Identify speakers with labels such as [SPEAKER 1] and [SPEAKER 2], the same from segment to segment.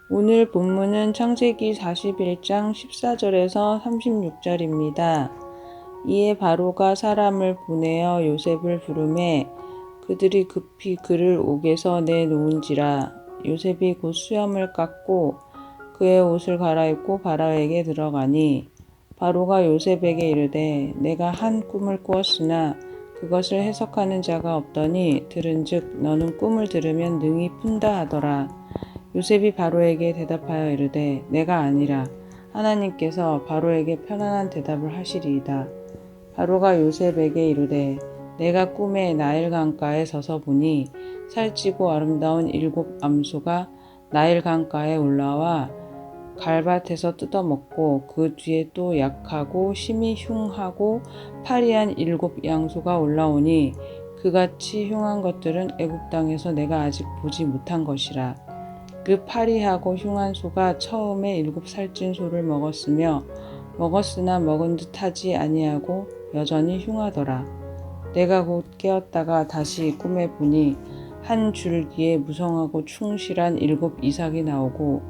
[SPEAKER 1] 오늘 본문은 창세기 41장 14절에서 36절입니다. 이에 바로가 사람을 보내어 요셉을 부르매 그들이 급히 그를 옥에서 내놓은지라. 요셉이 곧 수염을 깎고 그의 옷을 갈아입고 바로에게 들어가니 바로가 요셉에게 이르되 내가 한 꿈을 꾸었으나 그것을 해석하는 자가 없더니 들은즉 너는 꿈을 들으면 능히 푼다 하더라. 요셉이 바로에게 대답하여 이르되 내가 아니라 하나님께서 바로에게 편안한 대답을 하시리이다. 바로가 요셉에게 이르되 내가 꿈에 나일 강가에 서서 보니 살찌고 아름다운 7 암소가 나일 강가에 올라와 갈밭에서 뜯어먹고 그 뒤에 또 약하고 심히 흉하고 파리한 7 양소가 올라오니 그같이 흉한 것들은 애굽 땅에서 내가 아직 보지 못한 것이라. 그 파리하고 흉한 소가 처음에 7 살찐 소를 먹었으나 먹은 듯 하지 아니하고 여전히 흉하더라. 내가 곧 깨었다가 다시 꿈에 보니 한 줄기에 무성하고 충실한 7 이삭이 나오고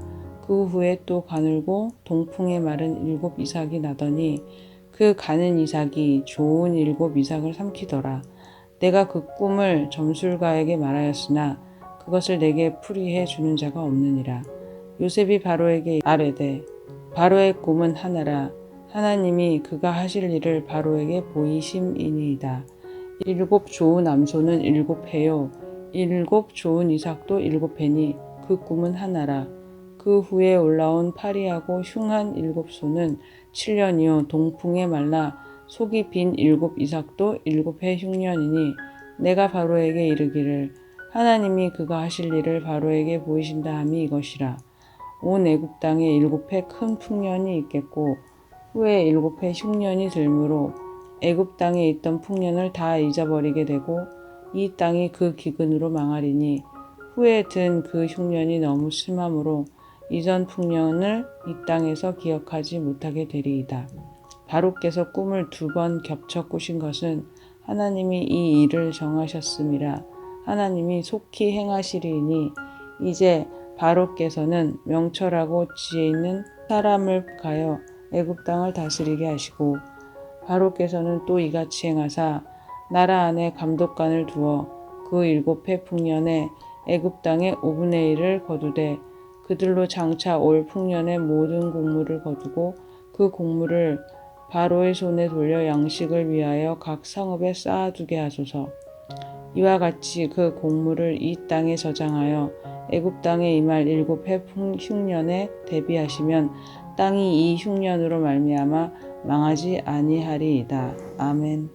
[SPEAKER 1] 그 후에 또 가늘고 동풍에 마른 7 이삭이 나더니 그 가는 이삭이 좋은 7 이삭을 삼키더라. 내가 그 꿈을 점술가에게 말하였으나 그것을 내게 풀이해 주는 자가 없느니라. 요셉이 바로에게 아뢰되 바로의 꿈은 하나라. 하나님이 그가 하실 일을 바로에게 보이심이니이다. 7 좋은 암소는 7 해요. 7 좋은 이삭도 7 해니 그 꿈은 하나라. 그 후에 올라온 파리하고 흉한 7 소는 7년이요 동풍에 말라 속이 빈 7 이삭도 7 해 흉년이니 내가 바로에게 이르기를 하나님이 그가 하실 일을 바로에게 보이신다 함이 이것이라. 온 애굽 땅에 7 해 큰 풍년이 있겠고 후에 7 해 흉년이 들므로 애굽 땅에 있던 풍년을 다 잊어버리게 되고 이 땅이 그 기근으로 망하리니 후에 든 그 흉년이 너무 심함으로 이전 풍년을 이 땅에서 기억하지 못하게 되리이다. 바로께서 꿈을 2번 겹쳐 꾸신 것은 하나님이 이 일을 정하셨음이라. 하나님이 속히 행하시리니 이제 바로께서는 명철하고 지혜 있는 사람을 가여 애굽 땅을 다스리게 하시고 바로께서는 또 이같이 행하사 나라 안에 감독관을 두어 그 7 해 풍년에 애굽 땅의 5분의 1을 거두되 그들로 장차 올 풍년의 모든 곡물을 거두고 그 곡물을 바로의 손에 돌려 양식을 위하여 각 성읍에 쌓아두게 하소서. 이와 같이 그 곡물을 이 땅에 저장하여 애굽 땅에 임할 7 해 흉년에 대비하시면 땅이 이 흉년으로 말미암아 망하지 아니하리이다. 아멘.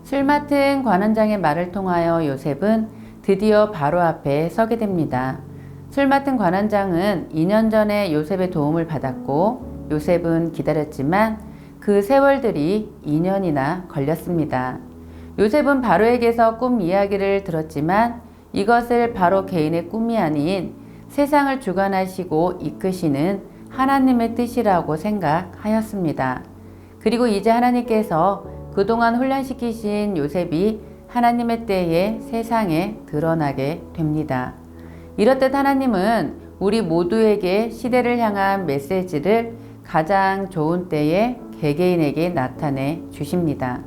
[SPEAKER 2] 술 맡은 관원장의 말을 통하여 요셉은 드디어 바로 앞에 서게 됩니다. 술 맡은 관원장은 2년 전에 요셉의 도움을 받았고 요셉은 기다렸지만 그 세월들이 2년이나 걸렸습니다. 요셉은 바로에게서 꿈 이야기를 들었지만 이것을 바로 개인의 꿈이 아닌 세상을 주관하시고 이끄시는 하나님의 뜻이라고 생각하였습니다. 그리고 이제 하나님께서 그동안 훈련시키신 요셉이 하나님의 때에 세상에 드러나게 됩니다. 이렇듯 하나님은 우리 모두에게 시대를 향한 메시지를 가장 좋은 때에 개개인에게 나타내 주십니다.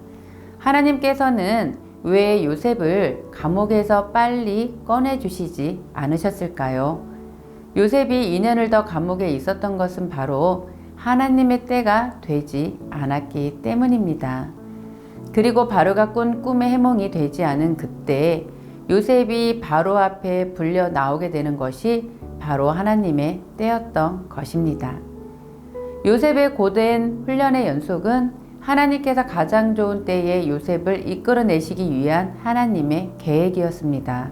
[SPEAKER 2] 하나님께서는 왜 요셉을 감옥에서 빨리 꺼내 주시지 않으셨을까요? 요셉이 2년을 더 감옥에 있었던 것은 바로 하나님의 때가 되지 않았기 때문입니다. 그리고 바로가 꾼 꿈의 해몽이 되지 않은 그때 요셉이 바로 앞에 불려 나오게 되는 것이 바로 하나님의 때였던 것입니다. 요셉의 고된 훈련의 연속은 하나님께서 가장 좋은 때에 요셉을 이끌어내시기 위한 하나님의 계획이었습니다.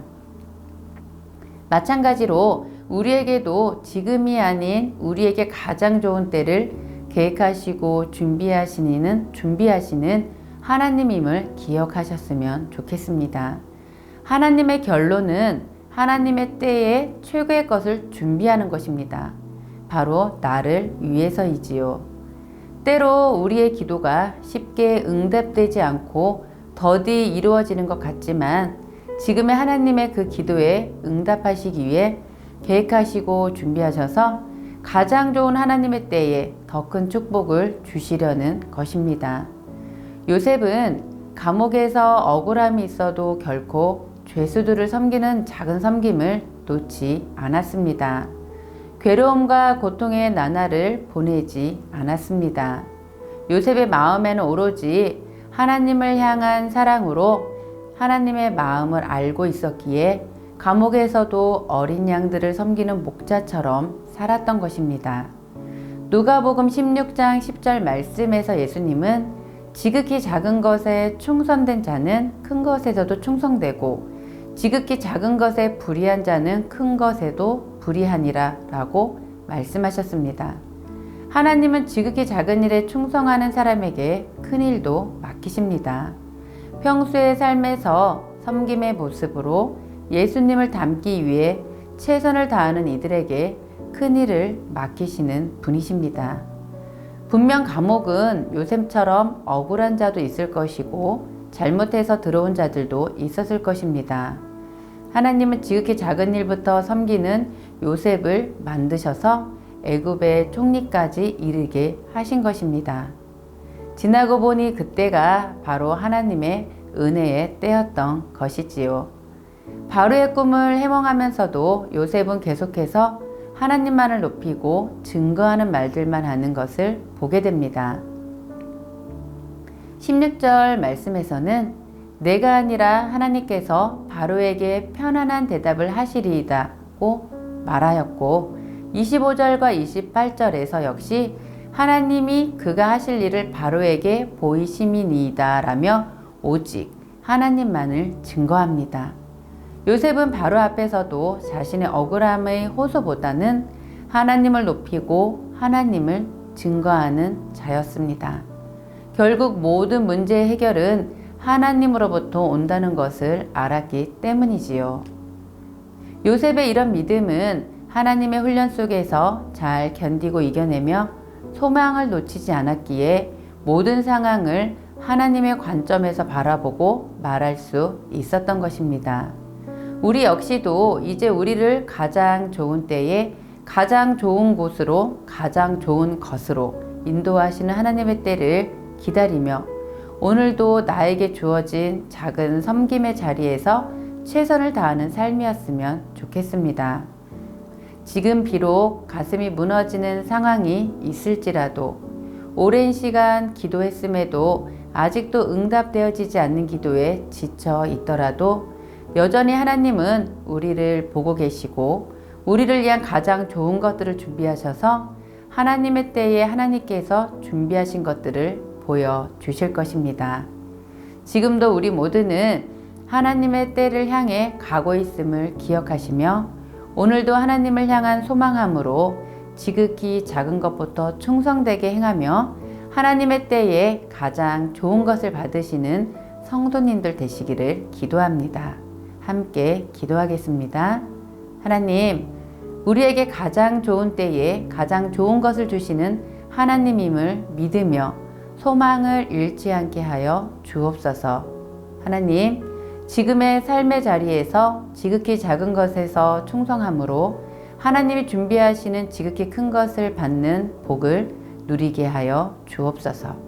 [SPEAKER 2] 마찬가지로 우리에게도 지금이 아닌 우리에게 가장 좋은 때를 계획하시고 준비하시는 하나님임을 기억하셨으면 좋겠습니다. 하나님의 결론은 하나님의 때에 최고의 것을 준비하는 것입니다. 바로 나를 위해서이지요. 때로 우리의 기도가 쉽게 응답되지 않고 더디 이루어지는 것 같지만 지금의 하나님의 그 기도에 응답하시기 위해 계획하시고 준비하셔서 가장 좋은 하나님의 때에 더 큰 축복을 주시려는 것입니다. 요셉은 감옥에서 억울함이 있어도 결코 죄수들을 섬기는 작은 섬김을 놓지 않았습니다. 괴로움과 고통의 나날을 보내지 않았습니다. 요셉의 마음에는 오로지 하나님을 향한 사랑으로 하나님의 마음을 알고 있었기에 감옥에서도 어린 양들을 섬기는 목자처럼 살았던 것입니다. 누가복음 16장 10절 말씀에서 예수님은 지극히 작은 것에 충성된 자는 큰 것에서도 충성되고 지극히 작은 것에 불의한 자는 큰 것에도 불의하니라 라고 말씀하셨습니다. 하나님은 지극히 작은 일에 충성하는 사람에게 큰 일도 맡기십니다. 평소의 삶에서 섬김의 모습으로 예수님을 닮기 위해 최선을 다하는 이들에게 큰 일을 맡기시는 분이십니다. 분명 감옥은 요셉처럼 억울한 자도 있을 것이고 잘못해서 들어온 자들도 있었을 것입니다. 하나님은 지극히 작은 일부터 섬기는 요셉을 만드셔서 애굽의 총리까지 이르게 하신 것입니다. 지나고 보니 그때가 바로 하나님의 은혜의 때였던 것이지요. 바로의 꿈을 해몽하면서도 요셉은 계속해서 하나님만을 높이고 증거하는 말들만 하는 것을 보게 됩니다. 16절 말씀에서는 내가 아니라 하나님께서 바로에게 편안한 대답을 하시리이다고 말하였고 25절과 28절에서 역시 하나님이 그가 하실 일을 바로에게 보이심이니이다 라며 오직 하나님만을 증거합니다. 요셉은 바로 앞에서도 자신의 억울함의 호소보다는 하나님을 높이고 하나님을 증거하는 자였습니다. 결국 모든 문제의 해결은 하나님으로부터 온다는 것을 알았기 때문이지요. 요셉의 이런 믿음은 하나님의 훈련 속에서 잘 견디고 이겨내며 소망을 놓치지 않았기에 모든 상황을 하나님의 관점에서 바라보고 말할 수 있었던 것입니다. 우리 역시도 이제 우리를 가장 좋은 때에 가장 좋은 곳으로 가장 좋은 것으로 인도하시는 하나님의 때를 기다리며 오늘도 나에게 주어진 작은 섬김의 자리에서 최선을 다하는 삶이었으면 좋겠습니다. 지금 비록 가슴이 무너지는 상황이 있을지라도 오랜 시간 기도했음에도 아직도 응답되어지지 않는 기도에 지쳐 있더라도 여전히 하나님은 우리를 보고 계시고 우리를 위한 가장 좋은 것들을 준비하셔서 하나님의 때에 하나님께서 준비하신 것들을 보여주실 것입니다. 지금도 우리 모두는 하나님의 때를 향해 가고 있음을 기억하시며 오늘도 하나님을 향한 소망함으로 지극히 작은 것부터 충성되게 행하며 하나님의 때에 가장 좋은 것을 받으시는 성도님들 되시기를 기도합니다. 함께 기도하겠습니다. 하나님, 우리에게 가장 좋은 때에 가장 좋은 것을 주시는 하나님임을 믿으며 소망을 잃지 않게 하여 주옵소서. 하나님, 지금의 삶의 자리에서 지극히 작은 것에서 충성함으로 하나님이 준비하시는 지극히 큰 것을 받는 복을 누리게 하여 주옵소서.